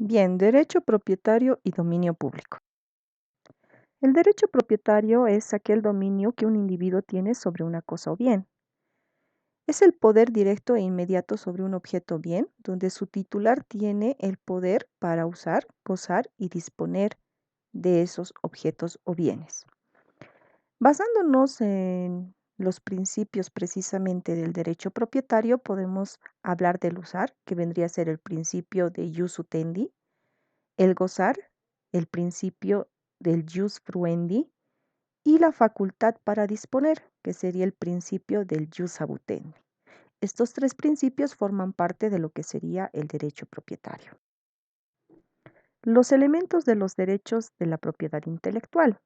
Bien, derecho propietario y dominio público. El derecho propietario es aquel dominio que un individuo tiene sobre una cosa o bien. Es el poder directo e inmediato sobre un objeto o bien, donde su titular tiene el poder para usar, gozar y disponer de esos objetos o bienes. Basándonos en los principios precisamente del derecho propietario, podemos hablar del usar, que vendría a ser el principio de jus utendi, el gozar, el principio del jus fruendi, y la facultad para disponer, que sería el principio del jus abutendi. Estos tres principios forman parte de lo que sería el derecho propietario. Los elementos de los derechos de la propiedad intelectual.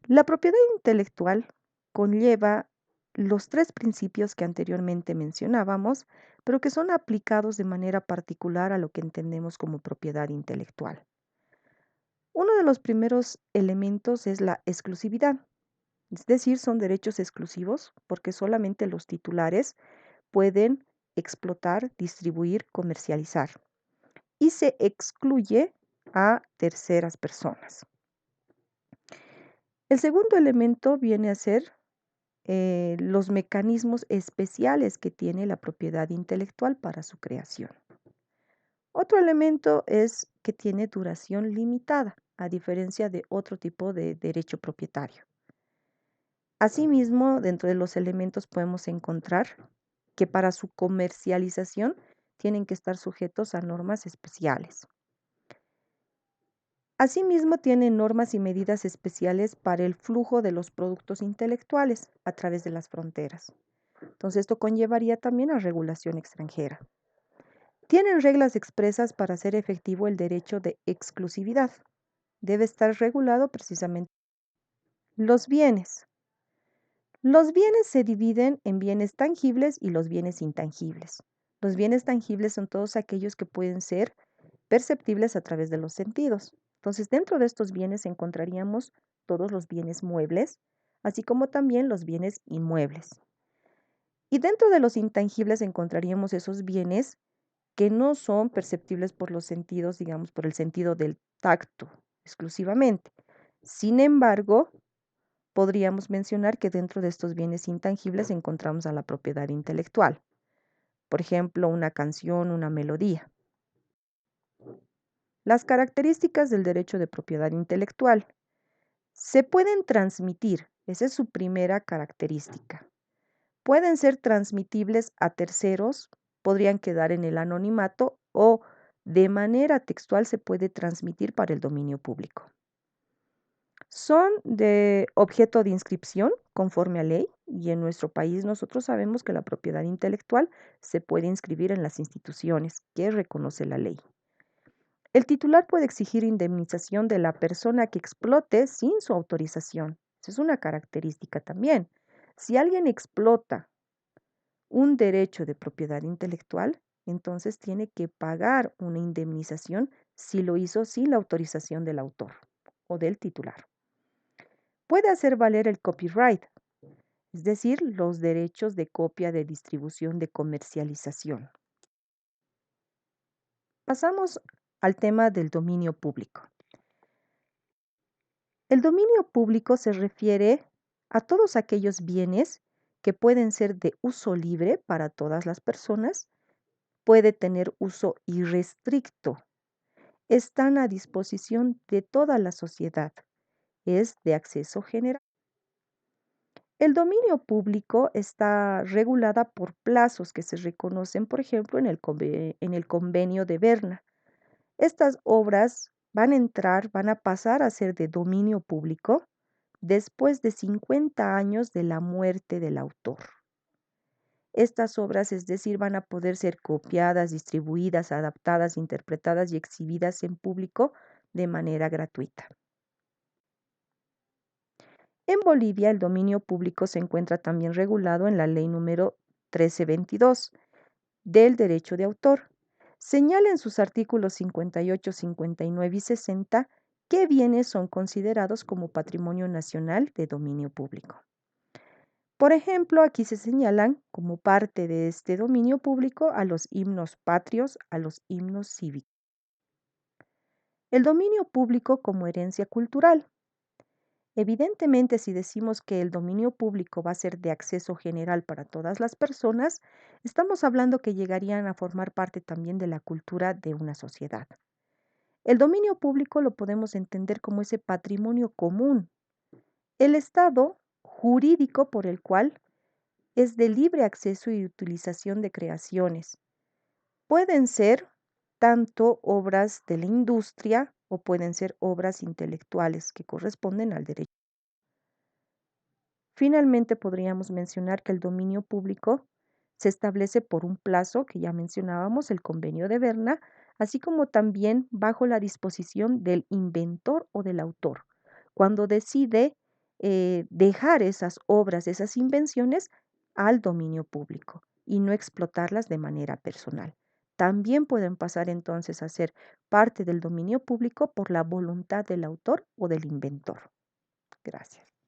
La propiedad intelectual conlleva los tres principios que anteriormente mencionábamos, pero que son aplicados de manera particular a lo que entendemos como propiedad intelectual. Uno de los primeros elementos es la exclusividad, es decir, son derechos exclusivos porque solamente los titulares pueden explotar, distribuir, comercializar y se excluye a terceras personas. El segundo elemento viene a ser los mecanismos especiales que tiene la propiedad intelectual para su creación. Otro elemento es que tiene duración limitada, a diferencia de otro tipo de derecho propietario. Asimismo, dentro de los elementos podemos encontrar que para su comercialización tienen que estar sujetos a normas especiales. Asimismo, tiene normas y medidas especiales para el flujo de los productos intelectuales a través de las fronteras. Entonces, esto conllevaría también a regulación extranjera. Tienen reglas expresas para hacer efectivo el derecho de exclusividad. Debe estar regulado precisamente. Los bienes. Los bienes se dividen en bienes tangibles y los bienes intangibles. Los bienes tangibles son todos aquellos que pueden ser perceptibles a través de los sentidos. Entonces, dentro de estos bienes encontraríamos todos los bienes muebles, así como también los bienes inmuebles. Y dentro de los intangibles encontraríamos esos bienes que no son perceptibles por los sentidos, digamos, por el sentido del tacto exclusivamente. Sin embargo, podríamos mencionar que dentro de estos bienes intangibles encontramos a la propiedad intelectual. Por ejemplo, una canción, una melodía. Las características del derecho de propiedad intelectual. Se pueden transmitir, esa es su primera característica. Pueden ser transmitibles a terceros, podrían quedar en el anonimato o de manera textual se puede transmitir para el dominio público. Son de objeto de inscripción conforme a ley y en nuestro país nosotros sabemos que la propiedad intelectual se puede inscribir en las instituciones que reconoce la ley. El titular puede exigir indemnización de la persona que explote sin su autorización. Esa es una característica también. Si alguien explota un derecho de propiedad intelectual, entonces tiene que pagar una indemnización si lo hizo sin la autorización del autor o del titular. Puede hacer valer el copyright, es decir, los derechos de copia, de distribución, de comercialización. Pasamos al tema del dominio público. El dominio público se refiere a todos aquellos bienes que pueden ser de uso libre para todas las personas, puede tener uso irrestricto, están a disposición de toda la sociedad, es de acceso general. El dominio público está regulada por plazos que se reconocen, por ejemplo, en el convenio de Berna. Estas obras van a pasar a ser de dominio público después de 50 años de la muerte del autor. Estas obras, es decir, van a poder ser copiadas, distribuidas, adaptadas, interpretadas y exhibidas en público de manera gratuita. En Bolivia, el dominio público se encuentra también regulado en la ley número 1322 del derecho de autor. Señala en sus artículos 58, 59 y 60 qué bienes son considerados como patrimonio nacional de dominio público. Por ejemplo, aquí se señalan como parte de este dominio público a los himnos patrios, a los himnos cívicos. El dominio público como herencia cultural. Evidentemente, si decimos que el dominio público va a ser de acceso general para todas las personas, estamos hablando que llegarían a formar parte también de la cultura de una sociedad. El dominio público lo podemos entender como ese patrimonio común, el estado jurídico por el cual es de libre acceso y utilización de creaciones. Pueden ser tanto obras de la industria o pueden ser obras intelectuales que corresponden al derecho. Finalmente, podríamos mencionar que el dominio público se establece por un plazo que ya mencionábamos, el Convenio de Berna, así como también bajo la disposición del inventor o del autor, cuando decide dejar esas obras, esas invenciones al dominio público y no explotarlas de manera personal. También pueden pasar entonces a ser parte del dominio público por la voluntad del autor o del inventor. Gracias.